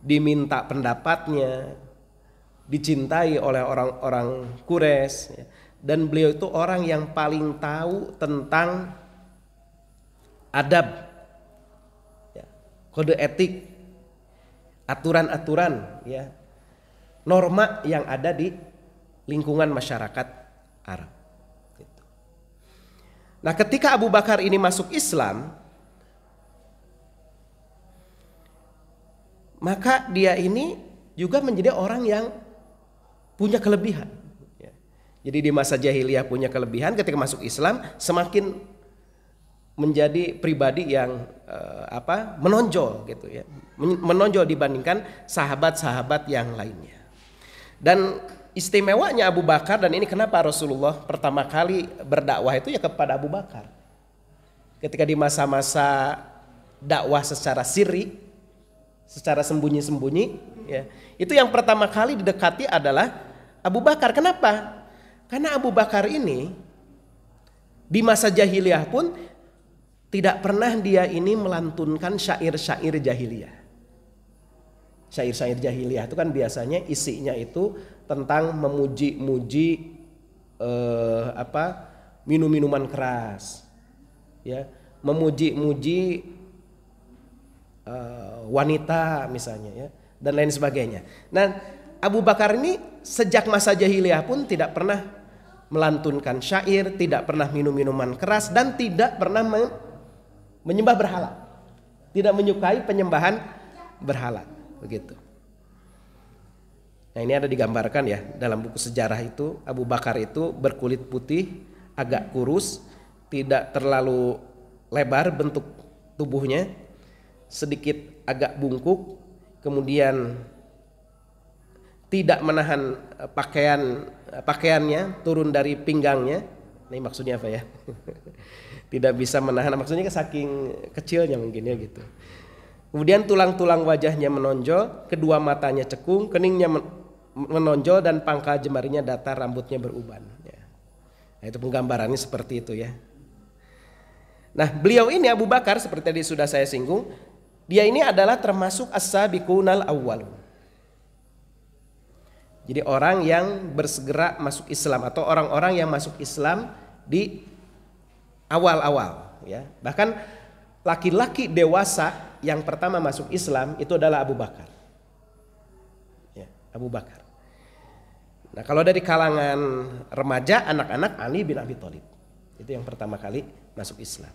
diminta pendapatnya, dicintai oleh orang-orang Quraisy, ya. Dan beliau itu orang yang paling tahu tentang adab, ya, kode etik, aturan-aturan, ya, norma yang ada di lingkungan masyarakat Arab. Gitu. Nah, ketika Abu Bakar ini masuk Islam, maka dia ini juga menjadi orang yang punya kelebihan. Jadi di masa jahiliyah punya kelebihan, ketika masuk Islam semakin menjadi pribadi yang menonjol gitu ya, menonjol dibandingkan sahabat-sahabat yang lainnya. Dan istimewanya Abu Bakar, dan ini kenapa Rasulullah pertama kali berdakwah itu ya kepada Abu Bakar. Ketika di masa-masa dakwah secara sirri, secara sembunyi-sembunyi, ya, itu yang pertama kali didekati adalah Abu Bakar. Kenapa? Karena Abu Bakar ini di masa jahiliyah pun tidak pernah dia ini melantunkan syair-syair jahiliyah. Syair-syair jahiliyah itu kan biasanya isinya itu tentang memuji-muji minum-minuman keras, ya, memuji-muji wanita misalnya, ya, dan lain sebagainya. Nah, Abu Bakar ini sejak masa jahiliyah pun tidak pernah melantunkan syair, tidak pernah minum minuman keras, dan tidak pernah menyembah berhala. Tidak menyukai penyembahan berhala, begitu. Nah, ini ada digambarkan ya dalam buku sejarah itu, Abu Bakar itu berkulit putih, agak kurus, tidak terlalu lebar bentuk tubuhnya, sedikit agak bungkuk, kemudian tidak menahan pakaiannya turun dari pinggangnya. Ini maksudnya apa ya? Tidak bisa menahan, maksudnya saking kecilnya mungkin ya gitu. Kemudian tulang-tulang wajahnya menonjol, kedua matanya cekung, keningnya menonjol, dan pangkal jemarinya datar, rambutnya beruban. Ya. Nah, itu penggambarannya seperti itu ya. Nah, beliau ini Abu Bakar seperti tadi sudah saya singgung, dia ini adalah termasuk as-sabiqunal awwalun. Jadi orang yang bersegera masuk Islam, atau orang-orang yang masuk Islam di awal-awal, ya. Bahkan laki-laki dewasa yang pertama masuk Islam itu adalah Abu Bakar. Ya, Abu Bakar. Nah, kalau dari kalangan remaja, anak-anak, Ali bin Abi Thalib. Itu yang pertama kali masuk Islam.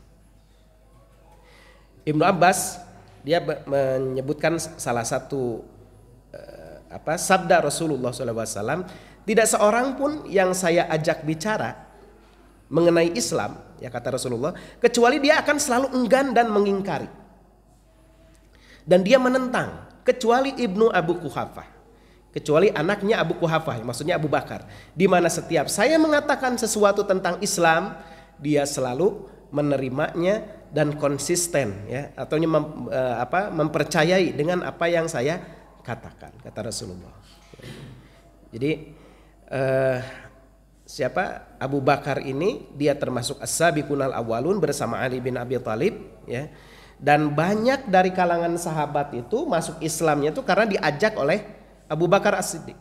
Ibnu Abbas dia menyebutkan salah satu sabda Rasulullah SAW, tidak seorang pun yang saya ajak bicara mengenai Islam, ya kata Rasulullah, kecuali dia akan selalu enggan dan mengingkari, dan dia menentang, kecuali Ibnu Abu Quhafah, kecuali anaknya Abu Quhafah, maksudnya Abu Bakar, di mana setiap saya mengatakan sesuatu tentang Islam, dia selalu menerimanya dan konsisten, ya, atau mempercayai dengan apa yang saya katakan, kata Rasulullah. Jadi siapa Abu Bakar ini, dia termasuk as-sabiqunal awwalun bersama Ali bin Abi Thalib, ya. Dan banyak dari kalangan sahabat itu masuk Islamnya itu karena diajak oleh Abu Bakar As-Siddiq.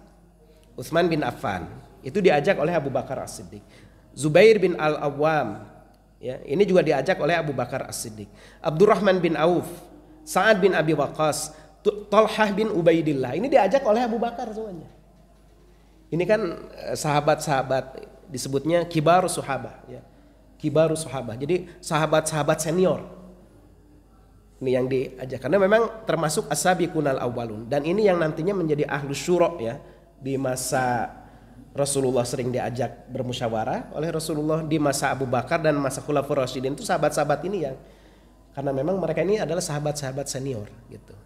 Utsman bin Affan itu diajak oleh Abu Bakar As-Siddiq. Zubair bin Al-Awwam, ya, ini juga diajak oleh Abu Bakar As-Siddiq. Abdurrahman bin Auf, Sa'ad bin Abi Waqqas, Talhah bin Ubaidillah, ini diajak oleh Abu Bakar semuanya. Ini kan sahabat-sahabat disebutnya kibarus sahabah, ya. Kibarus sahabah. Jadi sahabat-sahabat senior. Ini yang diajak karena memang termasuk as-sabiqunal awwalun, dan ini yang nantinya menjadi ahlus syura, ya. Di masa Rasulullah sering diajak bermusyawarah oleh Rasulullah, di masa Abu Bakar dan masa Khulafaur Rasyidin itu sahabat-sahabat ini yang karena memang mereka ini adalah sahabat-sahabat senior gitu.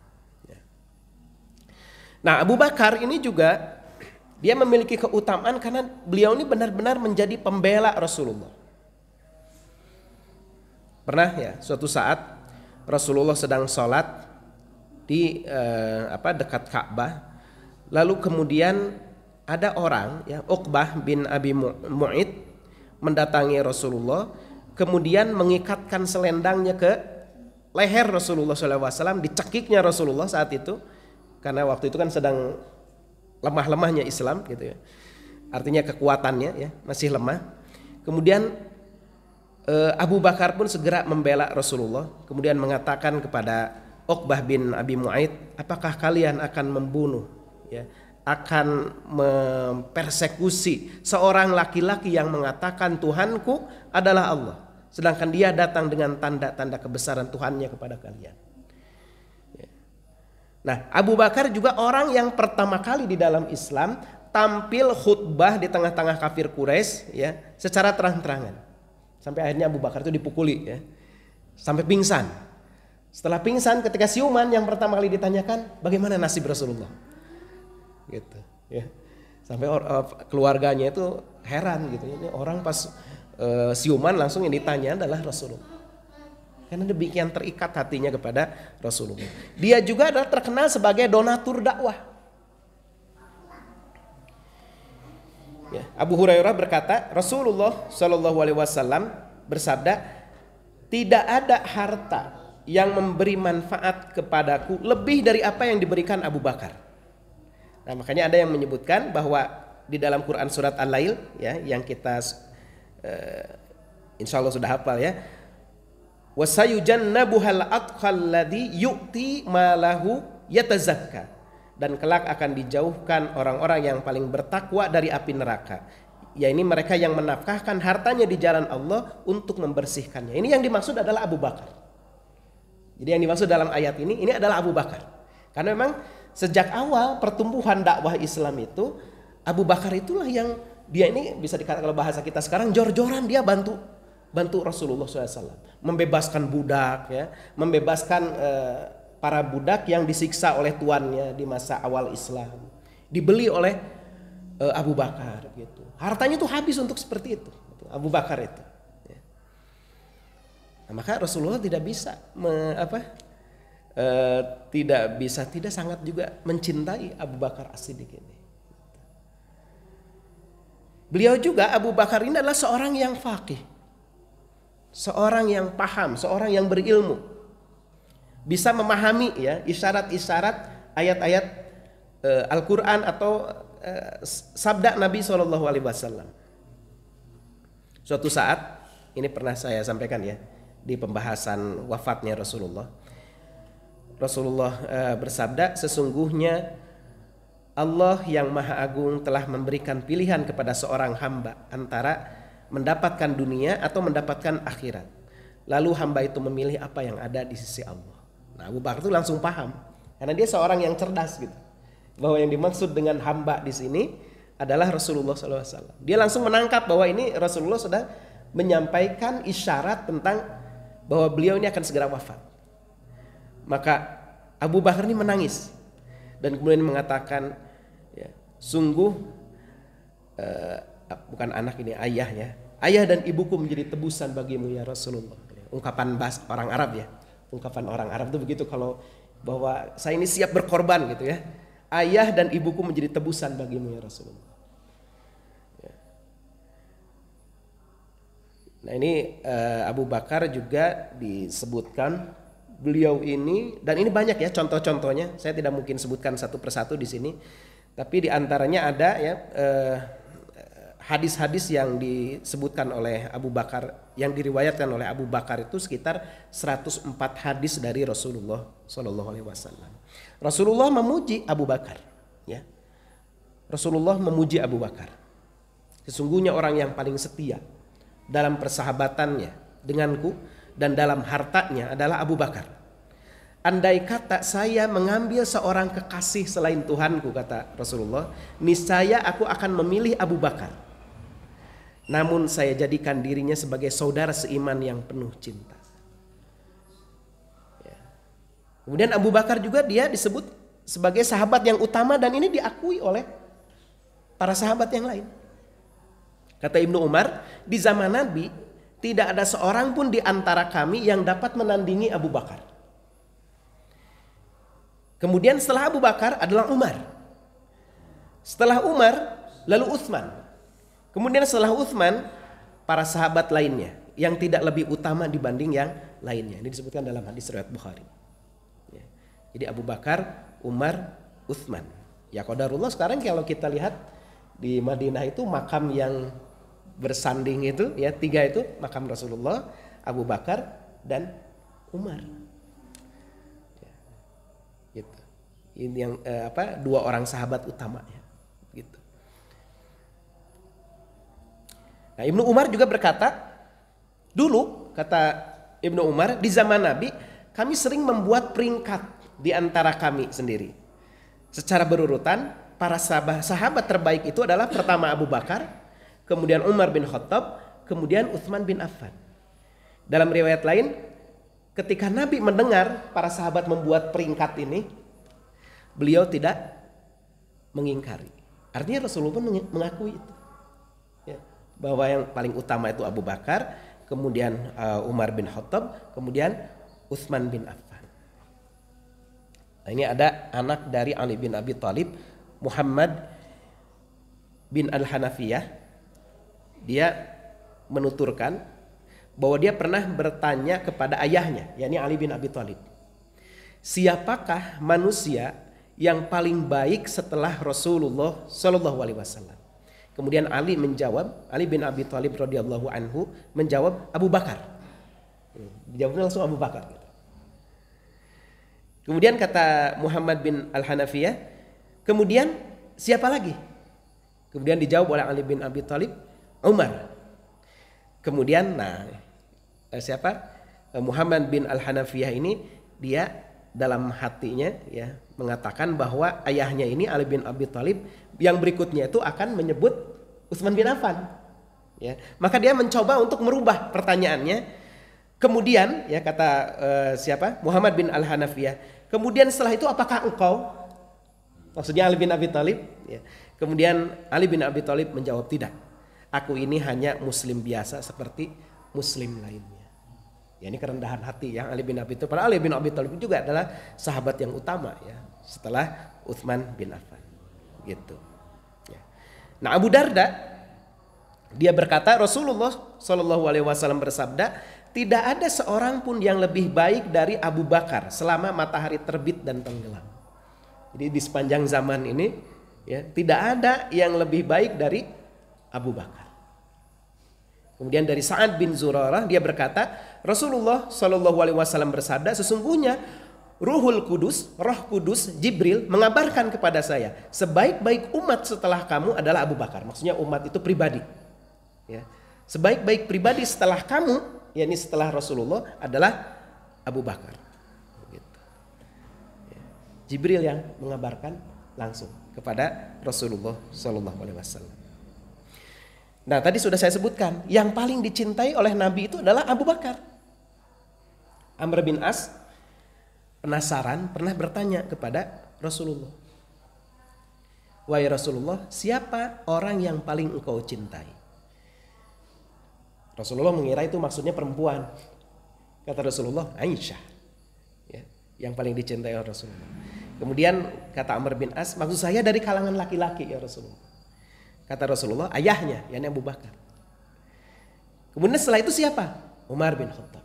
Nah, Abu Bakar ini juga dia memiliki keutamaan karena beliau ini benar-benar menjadi pembela Rasulullah. Pernah ya suatu saat Rasulullah sedang sholat di dekat Ka'bah, lalu kemudian ada orang, ya, Uqbah bin Abi Mu'id mendatangi Rasulullah, kemudian mengikatkan selendangnya ke leher Rasulullah SAW, dicekiknya Rasulullah saat itu. karena waktu itu kan sedang lemah-lemahnya Islam gitu ya. Artinya kekuatannya ya masih lemah. Kemudian Abu Bakar pun segera membela Rasulullah, kemudian mengatakan kepada Uqbah bin Abi Mu'aid, apakah kalian akan membunuh ya, akan mempersekusi seorang laki-laki yang mengatakan Tuhanku adalah Allah, sedangkan dia datang dengan tanda-tanda kebesaran Tuhannya kepada kalian. Nah, Abu Bakar juga orang yang pertama kali di dalam Islam tampil khutbah di tengah-tengah kafir Quraisy ya, secara terang-terangan. Sampai akhirnya Abu Bakar itu dipukuli ya, sampai pingsan. Setelah pingsan, ketika siuman yang pertama kali ditanyakan, bagaimana nasib Rasulullah? Gitu ya. Sampai keluarganya itu heran gitu. Ini orang pas siuman langsung yang ditanya adalah Rasulullah. Karena demikian terikat hatinya kepada Rasulullah. Dia juga adalah terkenal sebagai donatur dakwah. Ya, Abu Hurairah berkata, Rasulullah Shallallahu Alaihi Wasallam bersabda, tidak ada harta yang memberi manfaat kepadaku lebih dari apa yang diberikan Abu Bakar. Nah, makanya ada yang menyebutkan bahwa di dalam Quran surat Al-Lail ya, yang kita insya Allah sudah hafal ya, wasayujannabuhal atqal ladzi yu'ti malahu yatazakka, dan kelak akan dijauhkan orang-orang yang paling bertakwa dari api neraka, yaitu mereka yang menafkahkan hartanya di jalan Allah untuk membersihkannya. Ini yang dimaksud adalah Abu Bakar. Jadi yang dimaksud dalam ayat ini adalah Abu Bakar. Karena memang sejak awal pertumbuhan dakwah Islam itu, Abu Bakar itulah yang dia ini bisa dikatakan kalau bahasa kita sekarang jor-joran dia bantu Rasulullah SAW, membebaskan budak ya, membebaskan para budak yang disiksa oleh tuannya di masa awal Islam, dibeli oleh Abu Bakar gitu. Hartanya tuh habis untuk seperti itu, Abu Bakar itu. Ya. Nah, maka Rasulullah tidak sangat juga mencintai Abu Bakar As-Siddiq ini. Beliau juga Abu Bakar ini adalah seorang yang faqih, seorang yang paham, seorang yang berilmu, bisa memahami ya isyarat-isyarat ayat-ayat Al-Quran atau sabda Nabi SAW. Suatu saat, ini pernah saya sampaikan ya di pembahasan wafatnya Rasulullah. Rasulullah bersabda, sesungguhnya Allah yang Maha Agung telah memberikan pilihan kepada seorang hamba antara mendapatkan dunia atau mendapatkan akhirat. Lalu hamba itu memilih apa yang ada di sisi Allah. Nah, Abu Bakar itu langsung paham karena dia seorang yang cerdas gitu, bahwa yang dimaksud dengan hamba di sini adalah Rasulullah SAW. Dia langsung menangkap bahwa ini Rasulullah sudah menyampaikan isyarat tentang bahwa beliau ini akan segera wafat. Maka Abu Bakar ini menangis dan kemudian mengatakan, ya, sungguh bukan anak ini, ayah ya. Ayah dan ibuku menjadi tebusan bagimu ya Rasulullah. Ungkapan bahasa orang Arab ya. Ungkapan orang Arab itu begitu, kalau bahwa saya ini siap berkorban gitu ya. Ayah dan ibuku menjadi tebusan bagimu ya Rasulullah. Ya. Nah ini Abu Bakar juga disebutkan beliau ini, dan ini banyak ya contoh-contohnya. Saya tidak mungkin sebutkan satu persatu di sini, tapi diantaranya ada ya hadis-hadis yang disebutkan oleh Abu Bakar, yang diriwayatkan oleh Abu Bakar itu sekitar 104 hadis dari Rasulullah Shallallahu Alaihi Wasallam. Rasulullah memuji Abu Bakar, ya. Rasulullah memuji Abu Bakar. Sesungguhnya orang yang paling setia dalam persahabatannya denganku dan dalam hartanya adalah Abu Bakar. Andai kata saya mengambil seorang kekasih selain Tuhanku, kata Rasulullah, niscaya aku akan memilih Abu Bakar. Namun saya jadikan dirinya sebagai saudara seiman yang penuh cinta. Ya. Kemudian Abu Bakar juga dia disebut sebagai sahabat yang utama, dan ini diakui oleh para sahabat yang lain. Kata Ibnu Umar, di zaman Nabi tidak ada seorang pun di antara kami yang dapat menandingi Abu Bakar. Kemudian setelah Abu Bakar adalah Umar. Setelah Umar lalu Utsman. Kemudian setelah Utsman para sahabat lainnya yang tidak lebih utama dibanding yang lainnya. Ini disebutkan dalam hadis riwayat Bukhari. Ya. Jadi Abu Bakar, Umar, Utsman. Ya qadarullah sekarang kalau kita lihat di Madinah itu makam yang bersanding itu ya 3 itu makam Rasulullah, Abu Bakar dan Umar. Ya, gitu. Ini yang 2 orang sahabat utama ya. Gitu. Nah, Ibnu Umar juga berkata, dulu kata Ibnu Umar di zaman Nabi kami sering membuat peringkat di antara kami sendiri. Secara berurutan, para sahabat terbaik itu adalah pertama Abu Bakar, kemudian Umar bin Khattab, kemudian Utsman bin Affan. Dalam riwayat lain, ketika Nabi mendengar para sahabat membuat peringkat ini, beliau tidak mengingkari. Artinya Rasulullah pun mengakui itu. Ya, bahwa yang paling utama itu Abu Bakar, kemudian Umar bin Khattab, kemudian Utsman bin Affan. Nah, ini ada anak dari Ali bin Abi Thalib, Muhammad bin Al-Hanafiyah. Dia menuturkan bahwa dia pernah bertanya kepada ayahnya, yakni Ali bin Abi Thalib, siapakah manusia yang paling baik setelah Rasulullah Shallallahu Alaihi Wasallam? Kemudian Ali bin Abi Thalib radhiyallahu anhu menjawab Abu Bakar. Jawabnya langsung Abu Bakar. Kemudian kata Muhammad bin Al-Hanafiyah, kemudian siapa lagi? Kemudian dijawab oleh Ali bin Abi Thalib, Umar. Kemudian siapa? Muhammad bin Al-Hanafiyah ini dia dalam hatinya ya mengatakan bahwa ayahnya ini Ali bin Abi Thalib yang berikutnya itu akan menyebut Utsman bin Affan. Ya, maka dia mencoba untuk merubah pertanyaannya. Kemudian ya kata Muhammad bin Al-Hanafiyah, kemudian setelah itu apakah engkau? Maksudnya Ali bin Abi Thalib ya. Kemudian Ali bin Abi Thalib menjawab, tidak. Aku ini hanya muslim biasa seperti muslim lainnya. Ya, ini kerendahan hati yang Ali bin Abi Thalib. Padahal Ali bin Abi Thalib juga adalah sahabat yang utama ya setelah Utsman bin Affan. Gitu. Ya. Nah, Abu Darda dia berkata Rasulullah Shallallahu Alaihi Wasallam bersabda, tidak ada seorang pun yang lebih baik dari Abu Bakar selama matahari terbit dan tenggelam. Jadi di sepanjang zaman ini ya tidak ada yang lebih baik dari Abu Bakar. Kemudian dari Sa'ad bin Zurarah dia berkata, Rasulullah Shallallahu Alaihi Wasallam bersabda, sesungguhnya Ruhul Kudus, Roh Kudus, Jibril mengabarkan kepada saya, sebaik-baik umat setelah kamu adalah Abu Bakar. Maksudnya umat itu pribadi. Ya. Sebaik-baik pribadi setelah kamu, yakni setelah Rasulullah adalah Abu Bakar. Gitu. Ya. Jibril yang mengabarkan langsung kepada Rasulullah Shallallahu Alaihi Wasallam. Nah, tadi sudah saya sebutkan, yang paling dicintai oleh Nabi itu adalah Abu Bakar. Amr bin As penasaran, pernah bertanya kepada Rasulullah, wahai Rasulullah, siapa orang yang paling engkau cintai? Rasulullah mengira itu maksudnya perempuan. Kata Rasulullah, Aisyah, ya, yang paling dicintai oleh Rasulullah. Kemudian kata Amr bin As, maksud saya dari kalangan laki-laki ya Rasulullah. Kata Rasulullah, ayahnya, yakni Abu Bakar. Kemudian setelah itu siapa? Umar bin Khattab.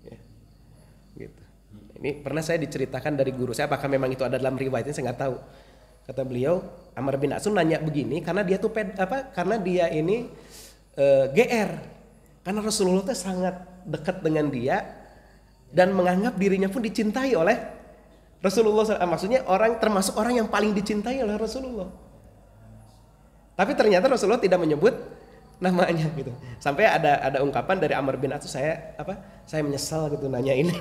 Ya, gitu. Ini pernah saya diceritakan dari guru saya, apakah memang itu ada dalam riwayatnya saya nggak tahu. Kata beliau, Amr bin As nanya begini karena dia tuh karena dia ini GR. Karena Rasulullah itu sangat dekat dengan dia dan menganggap dirinya pun dicintai oleh Rasulullah. Maksudnya termasuk orang yang paling dicintai oleh Rasulullah. Tapi ternyata Rasulullah tidak menyebut namanya gitu. Sampai ada ungkapan dari Amr bin As, saya menyesal gitu nanya ini.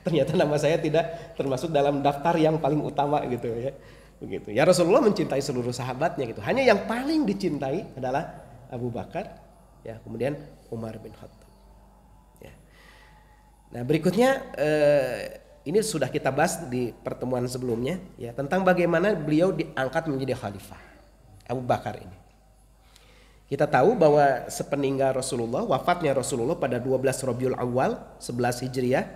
Ternyata nama saya tidak termasuk dalam daftar yang paling utama gitu ya. Begitu. Ya Rasulullah mencintai seluruh sahabatnya gitu. Hanya yang paling dicintai adalah Abu Bakar, ya, kemudian Umar bin Khattab. Ya. Nah, berikutnya ini sudah kita bahas di pertemuan sebelumnya ya tentang bagaimana beliau diangkat menjadi khalifah. Abu Bakar ini. Kita tahu bahwa sepeninggal Rasulullah, wafatnya Rasulullah pada 12 Rabiul Awal 11 Hijriah,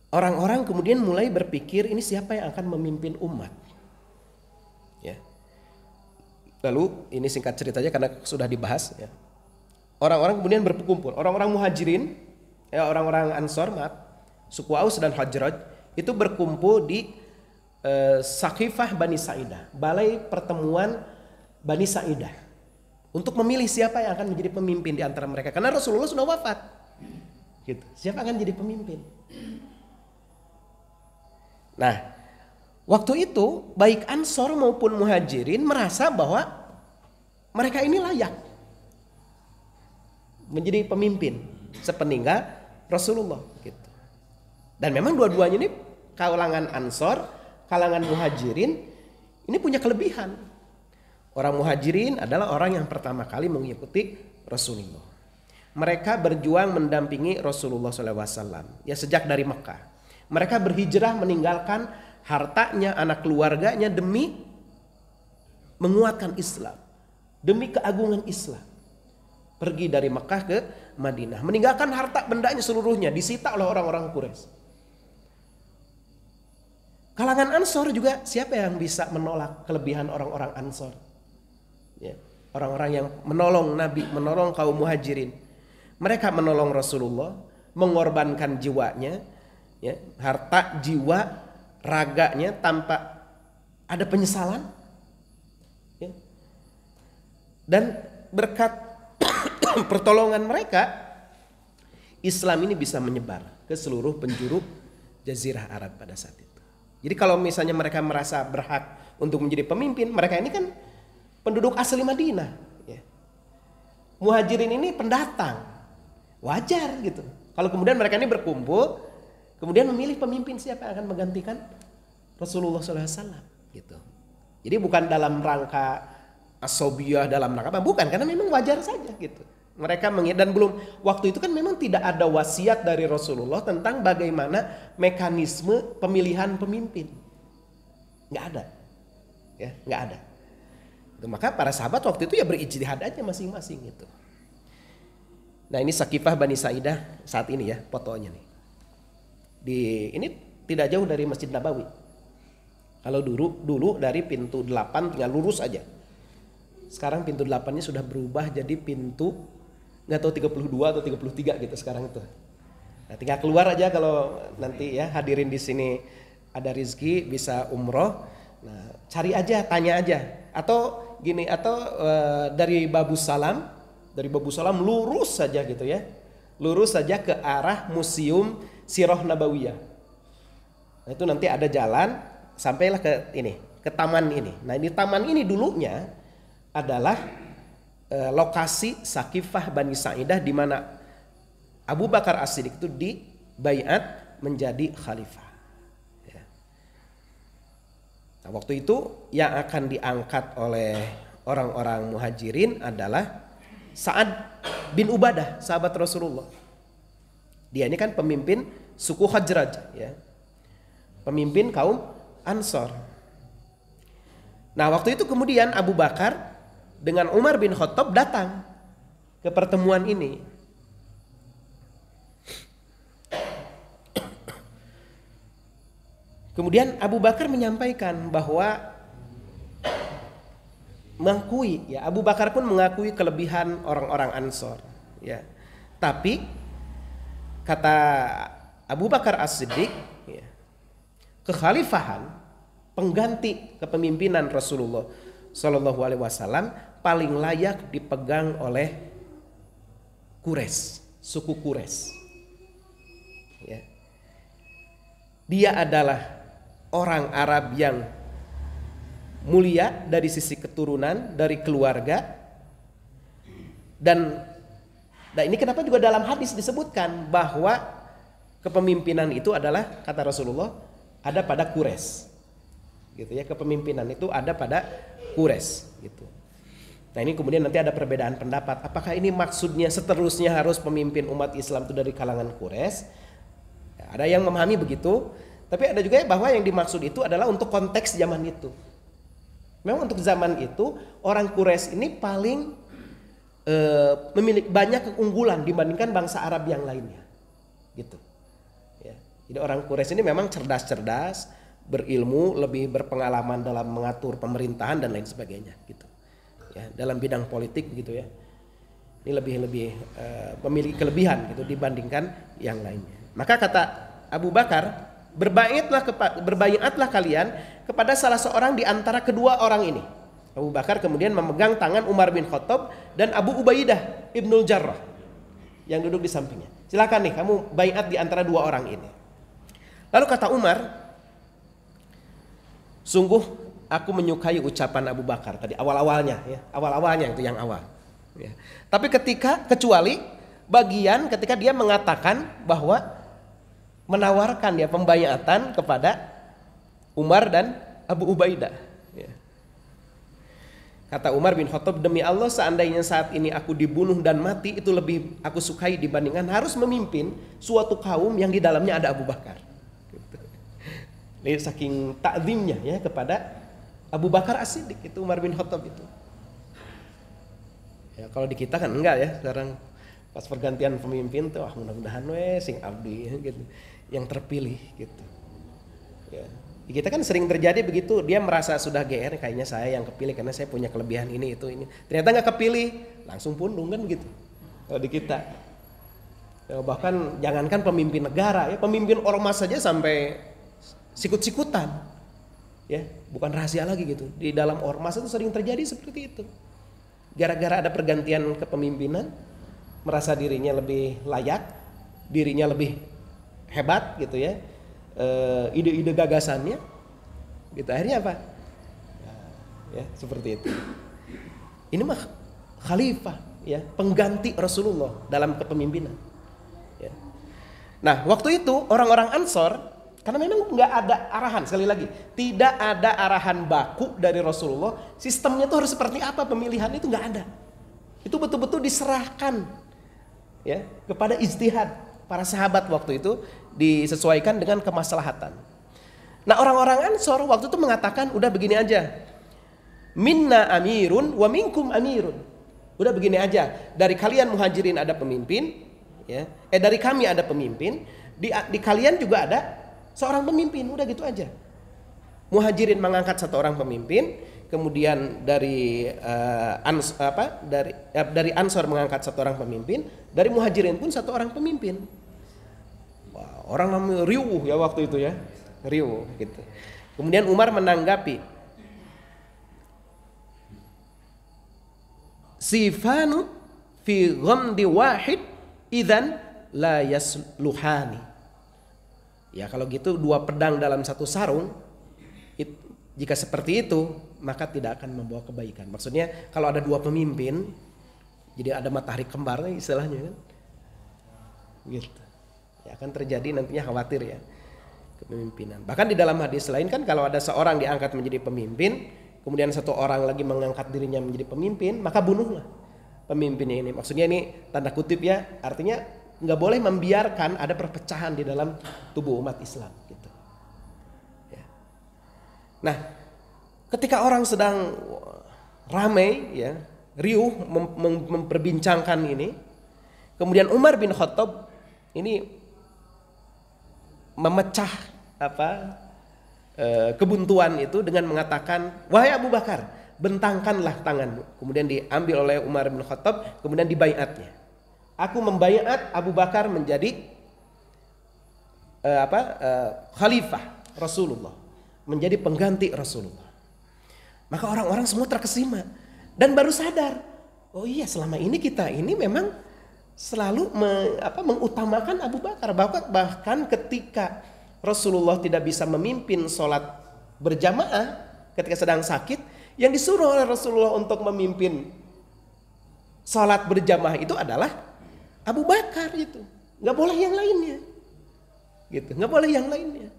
orang-orang kemudian mulai berpikir ini siapa yang akan memimpin umat. Ya. Lalu ini singkat ceritanya karena sudah dibahas ya. Orang-orang kemudian berkumpul, orang-orang Muhajirin, ya, orang-orang Ansor, suku Aus dan Khazraj, itu berkumpul di Saqifah Bani Sa'idah, balai pertemuan Bani Sa'idah, untuk memilih siapa yang akan menjadi pemimpin di antara mereka, karena Rasulullah sudah wafat. Gitu. Siapa akan jadi pemimpin? Nah, waktu itu baik Ansor maupun Muhajirin merasa bahwa mereka ini layak menjadi pemimpin sepeninggal Rasulullah. Gitu. Dan memang dua-duanya ini, kalangan Ansor, kalangan Muhajirin, ini punya kelebihan. Orang Muhajirin adalah orang yang pertama kali mengikuti Rasulullah. Mereka berjuang mendampingi Rasulullah SAW ya sejak dari Mekah. Mereka berhijrah meninggalkan hartanya, anak keluarganya demi menguatkan Islam, demi keagungan Islam. Pergi dari Mekah ke Madinah, meninggalkan harta bendanya seluruhnya, disita oleh orang-orang Quraisy. Kalangan Ansor juga, siapa yang bisa menolak kelebihan orang-orang Ansor? Ya, orang-orang yang menolong Nabi, menolong kaum Muhajirin. Mereka menolong Rasulullah, mengorbankan jiwanya, ya, harta, jiwa, raganya tanpa ada penyesalan. Ya. Dan berkat pertolongan mereka, Islam ini bisa menyebar ke seluruh penjuru Jazirah Arab pada saat itu. Jadi kalau misalnya mereka merasa berhak untuk menjadi pemimpin, mereka ini kan penduduk asli Madinah. Ya. Muhajirin ini pendatang, wajar gitu. Kalau kemudian mereka ini berkumpul, kemudian memilih pemimpin siapa yang akan menggantikan Rasulullah SAW. Gitu. Jadi bukan dalam rangka asobiyah, dalam rangka apa, bukan, karena memang wajar saja gitu. Mereka dan belum waktu itu kan memang tidak ada wasiat dari Rasulullah tentang bagaimana mekanisme pemilihan pemimpin, nggak ada, ya nggak ada. Maka para sahabat waktu itu ya berijtihad aja masing-masing gitu. Nah ini Saqifah Bani Sa'idah saat ini ya fotonya nih. Ini tidak jauh dari Masjid Nabawi. Kalau dulu dari pintu 8 tinggal lurus aja. Sekarang pintu 8-nya sudah berubah jadi pintu nggak tahu 32 atau 33 gitu sekarang itu. Nah, tinggal keluar aja kalau nanti ya hadirin di sini ada rezeki bisa umroh. Nah, cari aja, tanya aja. Atau gini, atau dari Babus Salam lurus saja gitu ya. Lurus saja ke arah Museum Sirah Nabawiyah. Nah, itu nanti ada jalan sampailah ke ini, ke taman ini. Nah, ini taman ini dulunya adalah lokasi Saqifah Bani Sa'idah di mana Abu Bakar As-Siddiq itu dibaiat menjadi khalifah. Ya. Nah, waktu itu yang akan diangkat oleh orang-orang Muhajirin adalah Sa'ad bin Ubadah, sahabat Rasulullah. Dia ini kan pemimpin suku Khazraj, ya. Pemimpin kaum Ansor. Nah, waktu itu kemudian Abu Bakar dengan Umar bin Khattab datang ke pertemuan ini. Kemudian Abu Bakar menyampaikan bahwa mengakui, ya Abu Bakar pun mengakui kelebihan orang-orang Ansor, ya. Tapi kata Abu Bakar As-Siddiq, ya, kekhalifahan, pengganti kepemimpinan Rasulullah Shallallahu Alaihi Wasallam paling layak dipegang oleh Quraisy, suku Quraisy. Ya. Dia adalah orang Arab yang mulia dari sisi keturunan, dari keluarga, dan ini kenapa juga dalam hadis disebutkan bahwa kepemimpinan itu adalah, kata Rasulullah, ada pada Quraisy. Gitu ya, kepemimpinan itu ada pada Quraisy gitu. Nah, ini kemudian nanti ada perbedaan pendapat, apakah ini maksudnya seterusnya harus pemimpin umat Islam itu dari kalangan Quraisy? Ya, ada yang memahami begitu, tapi ada juga bahwa yang dimaksud itu adalah untuk konteks zaman itu. Memang untuk zaman itu orang Quraisy ini paling memiliki banyak keunggulan dibandingkan bangsa Arab yang lainnya, gitu. Ya. Jadi orang Quraisy ini memang cerdas-cerdas, berilmu, lebih berpengalaman dalam mengatur pemerintahan dan lain sebagainya, gitu. Ya, dalam bidang politik, gitu ya. Ini lebih memiliki kelebihan gitu dibandingkan yang lainnya. Maka kata Abu Bakar, berbaiatlah kalian kepada salah seorang di antara kedua orang ini. Abu Bakar kemudian memegang tangan Umar bin Khattab dan Abu Ubaidah Ibnul Jarrah yang duduk di sampingnya. Silakan nih kamu baiat di antara dua orang ini. Lalu kata Umar, sungguh aku menyukai ucapan Abu Bakar tadi awal-awalnya ya, awal-awalnya itu yang awal. Ya. Tapi kecuali bagian ketika dia mengatakan bahwa menawarkan ya pembaiatan kepada Umar dan Abu Ubaidah. Ya. Kata Umar bin Khattab, demi Allah seandainya saat ini aku dibunuh dan mati itu lebih aku sukai dibandingkan harus memimpin suatu kaum yang di dalamnya ada Abu Bakar. Gitu. Jadi saking takzimnya ya kepada Abu Bakar As-Siddiq itu Umar bin Khattab itu. Ya, kalau di kita kan enggak ya, sekarang pas pergantian pemimpin tuh mudah-mudahan sing abdi gitu, yang terpilih gitu. Ya. Di kita kan sering terjadi begitu, dia merasa sudah GR kayaknya saya yang kepilih karena saya punya kelebihan ini itu ini. Ternyata nggak kepilih, langsung pundung kan gitu. Kalau di kita. Ya, bahkan jangankan pemimpin negara ya, pemimpin ormas saja sampai sikut-sikutan. Ya, bukan rahasia lagi gitu. Di dalam ormas itu sering terjadi seperti itu. Gara-gara ada pergantian kepemimpinan, merasa dirinya lebih layak, dirinya lebih hebat gitu ya. Ide-ide gagasannya gitu, akhirnya apa ya seperti itu. Ini mah khalifah ya, pengganti Rasulullah dalam kepemimpinan ya. Nah waktu itu orang-orang Ansor, karena memang nggak ada arahan, sekali lagi tidak ada arahan baku dari Rasulullah sistemnya tuh harus seperti apa pemilihan, itu nggak ada. Itu betul-betul diserahkan ya kepada ijtihad para sahabat waktu itu, disesuaikan dengan kemaslahatan. Nah orang-orang Ansor waktu itu mengatakan udah begini aja, minna amirun wa minkum amirun. Udah begini aja, dari kalian muhajirin ada pemimpin ya, dari kami ada pemimpin, di kalian juga ada seorang pemimpin, udah gitu aja. Muhajirin mengangkat satu orang pemimpin, kemudian dari dari Ansor mengangkat satu orang pemimpin, dari Muhajirin pun satu orang pemimpin. Wah, orang namanya riuh ya waktu itu ya, riuh gitu. Kemudian Umar menanggapi, sifanu fi ghamdi wahid idzan la yasluhani. Ya kalau gitu dua pedang dalam satu sarung, jika seperti itu maka tidak akan membawa kebaikan. Maksudnya kalau ada dua pemimpin, jadi ada matahari kembar istilahnya kan, gitu. Ya akan terjadi nantinya khawatir ya kepemimpinan. Bahkan di dalam hadis lain kan kalau ada seorang diangkat menjadi pemimpin, kemudian satu orang lagi mengangkat dirinya menjadi pemimpin, maka bunuhlah pemimpinnya ini. Maksudnya ini tanda kutip ya, artinya nggak boleh membiarkan ada perpecahan di dalam tubuh umat Islam. Gitu. Ya. Nah, ketika orang sedang ramai ya, riuh memperbincangkan ini, kemudian Umar bin Khattab ini memecah kebuntuan itu dengan mengatakan, wahai Abu Bakar, bentangkanlah tanganmu. Kemudian diambil oleh Umar bin Khattab, kemudian dibaiatnya. Aku membaiat Abu Bakar menjadi khalifah Rasulullah, menjadi pengganti Rasulullah. Maka orang-orang semua terkesima dan baru sadar, oh iya selama ini kita ini memang selalu mengutamakan Abu Bakar. Bahkan ketika Rasulullah tidak bisa memimpin sholat berjamaah ketika sedang sakit, yang disuruh oleh Rasulullah untuk memimpin sholat berjamaah itu adalah Abu Bakar itu. Nggak boleh yang lainnya. Gitu, nggak boleh yang lainnya.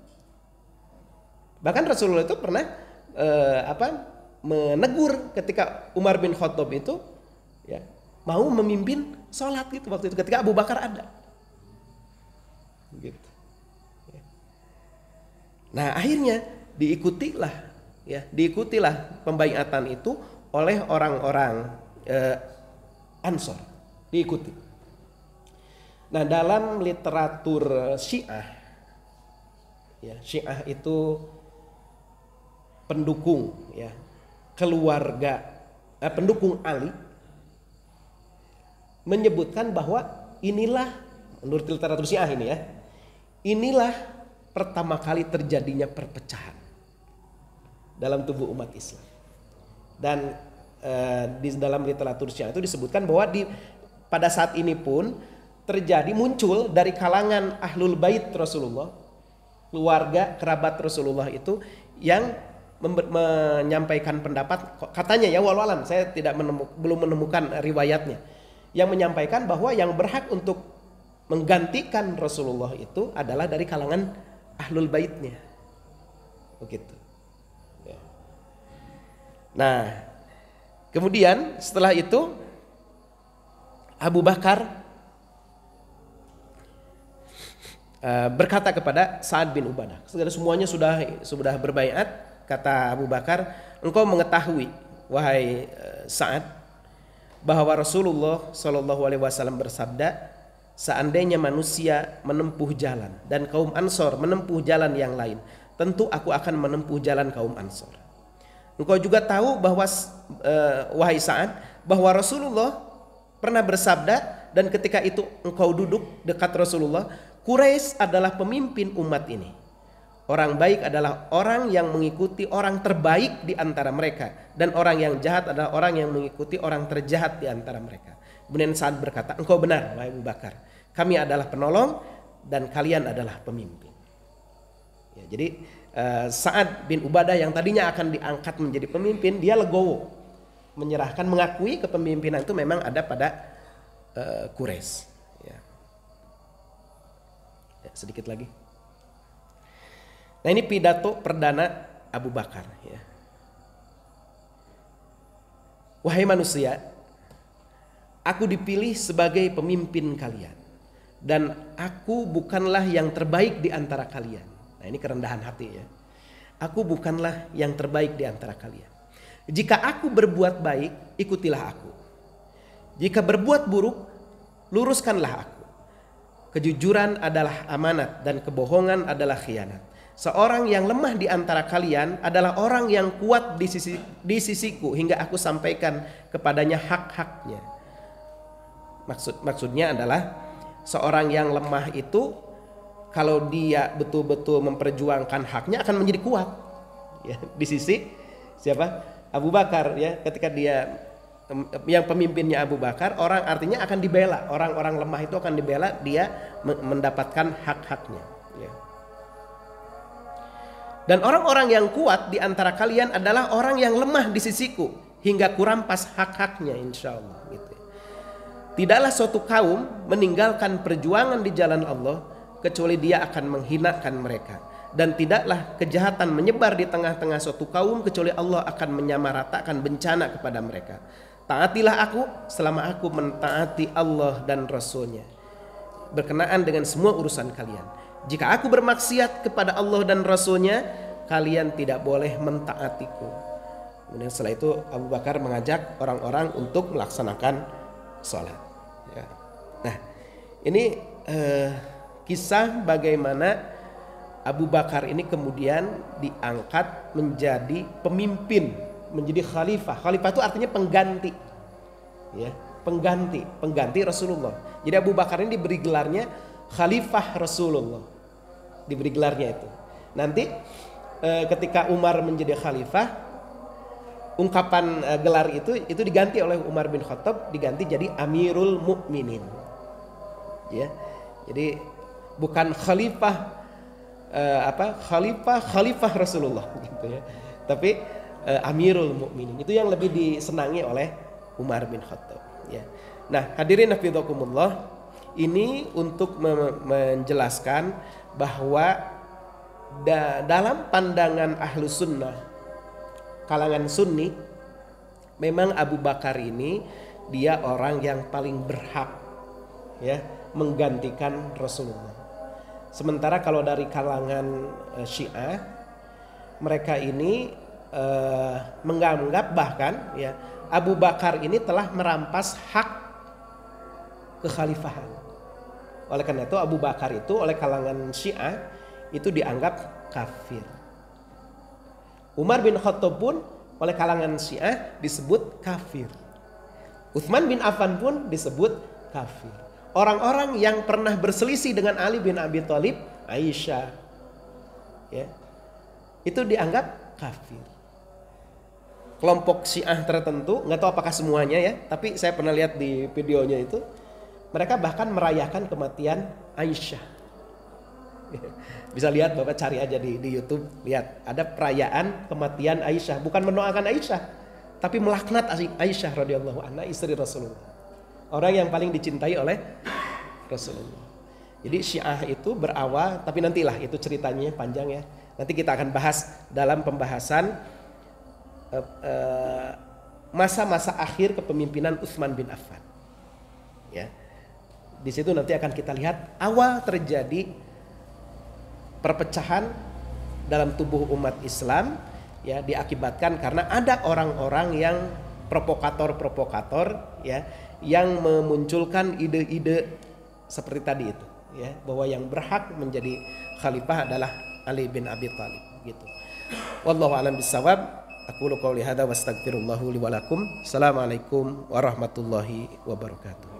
Bahkan Rasulullah itu pernah menegur ketika Umar bin Khattab itu ya mau memimpin sholat gitu waktu itu ketika Abu Bakar ada. Gitu. Nah akhirnya diikutilah pembaiatan itu oleh orang-orang Ansor, diikuti. Nah dalam literatur Syiah, ya Syiah itu pendukung ya keluarga pendukung Ali, menyebutkan bahwa inilah menurut literatur Syiah ini ya, inilah pertama kali terjadinya perpecahan dalam tubuh umat Islam. Dan di dalam literatur Syiah itu disebutkan bahwa pada saat ini pun muncul dari kalangan ahlul bait Rasulullah, keluarga kerabat Rasulullah itu yang menyampaikan pendapat, katanya ya walau alam, saya belum menemukan riwayatnya, yang menyampaikan bahwa yang berhak untuk menggantikan Rasulullah itu adalah dari kalangan ahlul baitnya, begitu. Nah, kemudian setelah itu Abu Bakar berkata kepada Sa'ad bin Ubadah, semuanya sudah berbaiat. Kata Abu Bakar, engkau mengetahui wahai Sa'ad bahwa Rasulullah Shallallahu Alaihi Wasallam bersabda, seandainya manusia menempuh jalan dan kaum Ansor menempuh jalan yang lain, tentu aku akan menempuh jalan kaum Ansor. Engkau juga tahu bahwa wahai Sa'ad, bahwa Rasulullah pernah bersabda, dan ketika itu engkau duduk dekat Rasulullah, Quraisy adalah pemimpin umat ini. Orang baik adalah orang yang mengikuti orang terbaik di antara mereka, dan orang yang jahat adalah orang yang mengikuti orang terjahat di antara mereka. Kemudian Sa'ad berkata, engkau benar wahai Abu Bakar, kami adalah penolong dan kalian adalah pemimpin. Ya, jadi Sa'ad bin Ubadah yang tadinya akan diangkat menjadi pemimpin, dia legowo, menyerahkan, mengakui kepemimpinan itu memang ada pada Quraisy. Ya, sedikit lagi. Nah, ini pidato perdana Abu Bakar. Ya. Wahai manusia, aku dipilih sebagai pemimpin kalian, dan aku bukanlah yang terbaik di antara kalian. Nah, ini kerendahan hati ya. Aku bukanlah yang terbaik di antara kalian. Jika aku berbuat baik, ikutilah aku. Jika berbuat buruk, luruskanlah aku. Kejujuran adalah amanat dan kebohongan adalah khianat. Seorang yang lemah di antara kalian adalah orang yang kuat di sisiku hingga aku sampaikan kepadanya hak-haknya. Maksudnya adalah seorang yang lemah itu kalau dia betul-betul memperjuangkan haknya akan menjadi kuat. Ya, di sisi siapa? Abu Bakar ya, ketika dia yang pemimpinnya Abu Bakar, orang artinya akan dibela, orang-orang lemah itu akan dibela, dia mendapatkan hak-haknya. Ya. Dan orang-orang yang kuat di antara kalian adalah orang yang lemah di sisiku hingga kurampas hak-haknya, insya Allah. Gitu. Tidaklah suatu kaum meninggalkan perjuangan di jalan Allah kecuali dia akan menghinakan mereka. Dan tidaklah kejahatan menyebar di tengah-tengah suatu kaum kecuali Allah akan menyamaratakan bencana kepada mereka. Taatilah aku selama aku mentaati Allah dan Rasulnya berkenaan dengan semua urusan kalian. Jika aku bermaksiat kepada Allah dan Rasulnya, kalian tidak boleh mentaatiku. Kemudian setelah itu Abu Bakar mengajak orang-orang untuk melaksanakan sholat. Ya. Nah, ini kisah bagaimana Abu Bakar ini kemudian diangkat menjadi pemimpin, menjadi khalifah. Khalifah itu artinya pengganti, ya, pengganti Rasulullah. Jadi Abu Bakar ini diberi gelarnya Khalifah Rasulullah, diberi gelarnya itu. Nanti ketika Umar menjadi khalifah, ungkapan gelar itu diganti oleh Umar bin Khattab, diganti jadi Amirul Mukminin. Ya, jadi bukan khalifah khalifah Rasulullah gitu ya, tapi Amirul Mukminin. Itu yang lebih disenangi oleh Umar bin Khattab. Ya. Nah, hadirin hafizakumullah, ini untuk menjelaskan bahwa dalam pandangan ahlu sunnah, kalangan sunni, memang Abu Bakar ini dia orang yang paling berhak ya menggantikan Rasulullah. Sementara kalau dari kalangan Syiah, mereka ini menganggap bahkan ya Abu Bakar ini telah merampas hak kekhalifahan. Oleh karena itu Abu Bakar itu oleh kalangan Syiah itu dianggap kafir. Umar bin Khattab pun oleh kalangan Syiah disebut kafir. Utsman bin Affan pun disebut kafir. Orang-orang yang pernah berselisih dengan Ali bin Abi Thalib, Aisyah, ya, itu dianggap kafir. Kelompok Syiah tertentu, nggak tahu apakah semuanya ya, tapi saya pernah lihat di videonya itu, mereka bahkan merayakan kematian Aisyah. Bisa lihat, Bapak cari aja di YouTube, lihat ada perayaan kematian Aisyah, bukan mendoakan Aisyah, tapi melaknat Aisyah radhiyallahu anha, istri Rasulullah, orang yang paling dicintai oleh Rasulullah. Jadi Syiah itu berawal, tapi nantilah itu ceritanya panjang ya. Nanti kita akan bahas dalam pembahasan masa-masa akhir kepemimpinan Utsman bin Affan. Ya, di situ nanti akan kita lihat awal terjadi perpecahan dalam tubuh umat Islam, ya, diakibatkan karena ada orang-orang yang provokator ya, yang memunculkan ide-ide seperti tadi itu, ya, bahwa yang berhak menjadi khalifah adalah Ali bin Abi Thalib gitu. Wallahu a'lam bissawab. Aku qouli hadza wastaghfirullahu li wa lakum. Assalamualaikum warahmatullahi wabarakatuh.